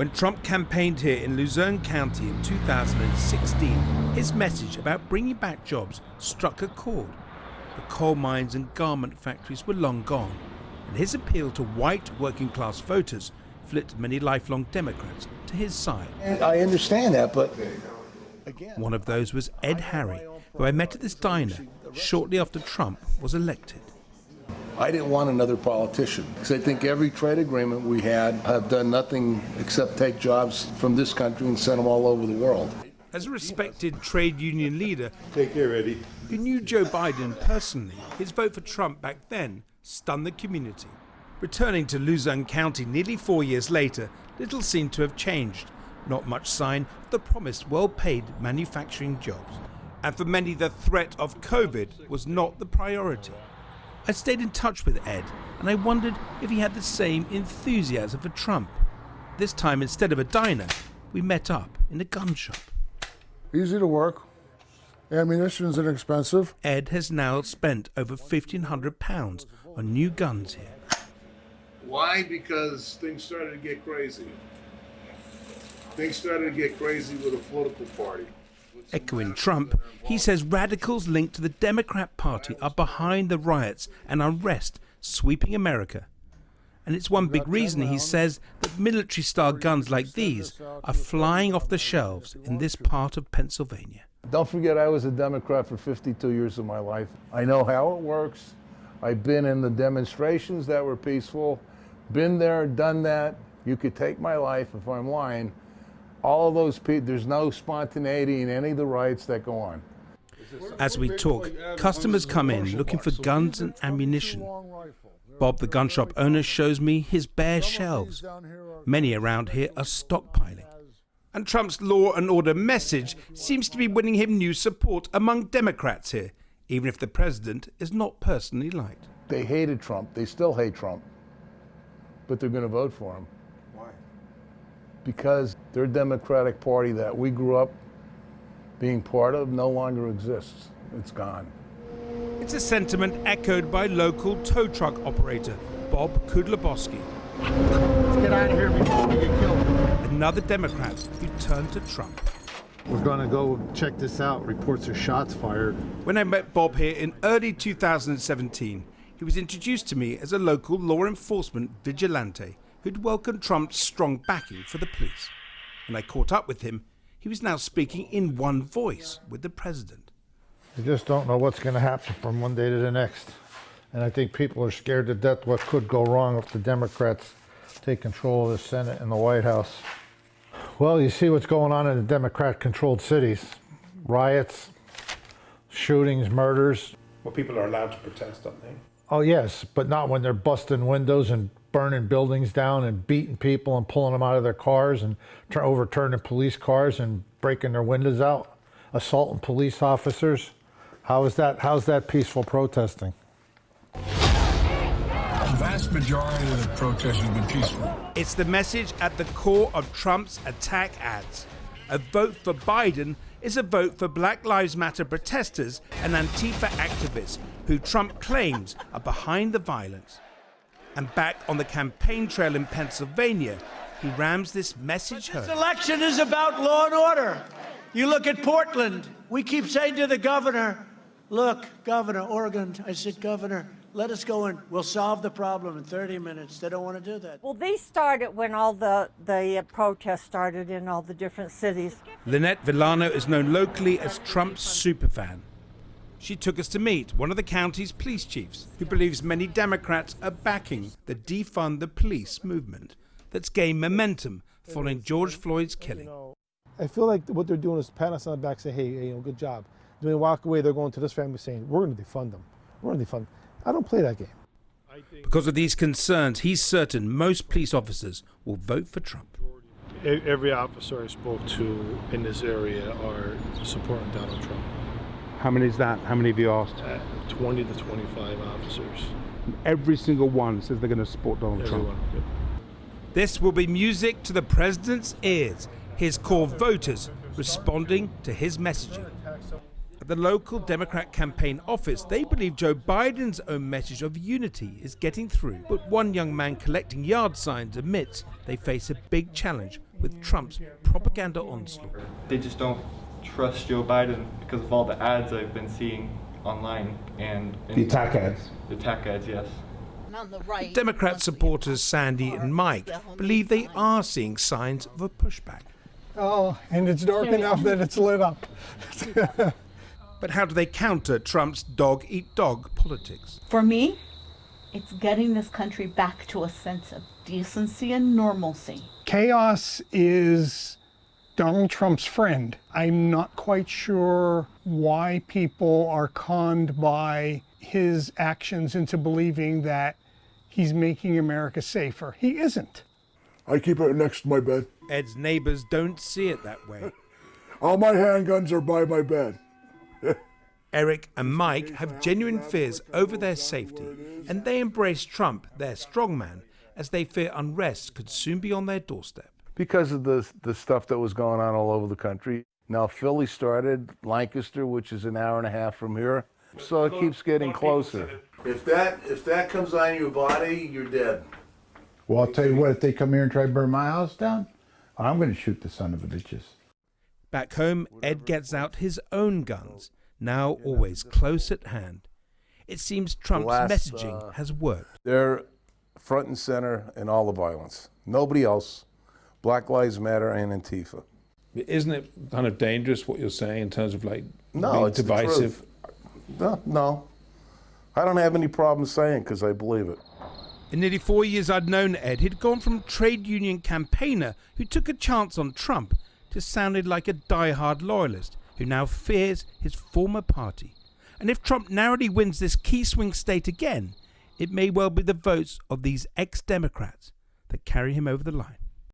When Trump campaigned here in Luzerne County in 2016, his message about bringing back jobs struck a chord. The coal mines and garment factories were long gone, and his appeal to white working-class voters flipped many lifelong Democrats to his side. I understand that, but again... One of those was Ed Harry, who I met at this diner shortly after Trump was elected. I didn't want another politician, because I think every trade agreement we had have done nothing except take jobs from this country and send them all over the world. As a respected trade union leader, take care, Eddie, who knew Joe Biden personally, his vote for Trump back then stunned the community. Returning to Luzerne County nearly 4 years later, little seemed to have changed. Not much sign of the promised well-paid manufacturing jobs. And for many, the threat of COVID was not the priority. I stayed in touch with Ed, and I wondered if he had the same enthusiasm for Trump. This time, instead of a diner, we met up in a gun shop. Easy to work. Ammunition's inexpensive. Ed has now spent over £1,500 on new guns here. Why? Because things started to get crazy. Things started to get crazy with a political party. Echoing Trump, he says radicals linked to the Democrat Party are behind the riots and unrest sweeping America. And it's one big reason, he says, that military-style guns like these are flying off the shelves in this part of Pennsylvania. Don't forget, I was a Democrat for 52 years of my life. I know how it works. I've been in the demonstrations that were peaceful, been there, done that. You could take my life if I'm lying. All of those people, there's no spontaneity in any of the riots that go on. As we talk, customers come in looking for guns and ammunition. Bob, the gun shop owner, shows me his bare shelves. Many around here are stockpiling. And Trump's law and order message seems to be winning him new support among Democrats here, even if the president is not personally liked. They hated Trump. They still hate Trump. But they're going to vote for him. Why? Because their Democratic Party that we grew up being part of no longer exists. It's gone. It's a sentiment echoed by local tow truck operator Bob Kudlowski. Let's get out of here before we get killed. Another Democrat who turned to Trump. We're going to go check this out. Reports of shots fired. When I met Bob here in early 2017, he was introduced to me as a local law enforcement vigilante who'd welcomed Trump's strong backing for the police. When I caught up with him, he was now speaking in one voice with the president. You just don't know what's going to happen from one day to the next. And I think people are scared to death what could go wrong if the Democrats take control of the Senate and the White House. Well, you see what's going on in the Democrat-controlled cities. Riots, shootings, murders. Well, people are allowed to protest, aren't they? Oh, yes, but not when they're busting windows and burning buildings down and beating people and pulling them out of their cars and overturning police cars and breaking their windows out, assaulting police officers. How's that peaceful protesting? The vast majority of the protest has been peaceful. It's the message at the core of Trump's attack ads. A vote for Biden is a vote for Black Lives Matter protesters and Antifa activists who Trump claims are behind the violence. And back on the campaign trail in Pennsylvania, he rams this message home. This election is about law and order. You look at Portland. We keep saying to the governor, look, Governor, Oregon, I said, Governor, let us go in. We'll solve the problem in 30 minutes. They don't want to do that. Well, they started when all the protests started in all the different cities. Lynette Villano is known locally as Trump's superfan. She took us to meet one of the county's police chiefs who believes many Democrats are backing the defund the police movement that's gained momentum following George Floyd's killing. I feel like what they're doing is patting us on the back, saying, hey, good job. Then they walk away, they're going to this family saying, we're going to defund them. We're going to defund them. I don't play that game. Because of these concerns, he's certain most police officers will vote for Trump. Every officer I spoke to in this area are supporting Donald Trump. How many is that? How many have you asked? 20 to 25 officers. Every single one says they're going to support Donald Trump. Yep. This will be music to the president's ears, his core voters responding to his messaging. At the local Democrat campaign office, they believe Joe Biden's own message of unity is getting through. But one young man collecting yard signs admits they face a big challenge with Trump's propaganda onslaught. They just don't trust Joe Biden because of all the ads I've been seeing online and The attack ads. The attack ads, yes. Democrat supporters Sandy and Mike believe they are seeing signs of a pushback. Oh, and it's dark enough that it's lit up. But how do they counter Trump's dog-eat-dog politics? For me, it's getting this country back to a sense of decency and normalcy. Chaos is Donald Trump's friend. I'm not quite sure why people are conned by his actions into believing that he's making America safer. He isn't. I keep it next to my bed. Ed's neighbors don't see it that way. All my handguns are by my bed. Eric and Mike have genuine fears over their safety, and they embrace Trump, their strongman, as they fear unrest could soon be on their doorstep. Because of the stuff that was going on all over the country. Now Philly started, Lancaster, which is an hour and a half from here. So it keeps getting closer. If that comes on your body, you're dead. Well, I'll tell you what, if they come here and try to burn my house down, I'm going to shoot the son of a bitches. Back home, Ed gets out his own guns, now always close at hand. It seems Trump's messaging has worked. They're front and center in all the violence. Nobody else. Black Lives Matter and Antifa. Isn't it kind of dangerous what you're saying in terms of like No, it's divisive? No. I don't have any problem saying because I believe it. In nearly 4 years I'd known Ed, he'd gone from trade union campaigner who took a chance on Trump to sounding like a die-hard loyalist who now fears his former party. And if Trump narrowly wins this key swing state again, it may well be the votes of these ex-Democrats that carry him over the line.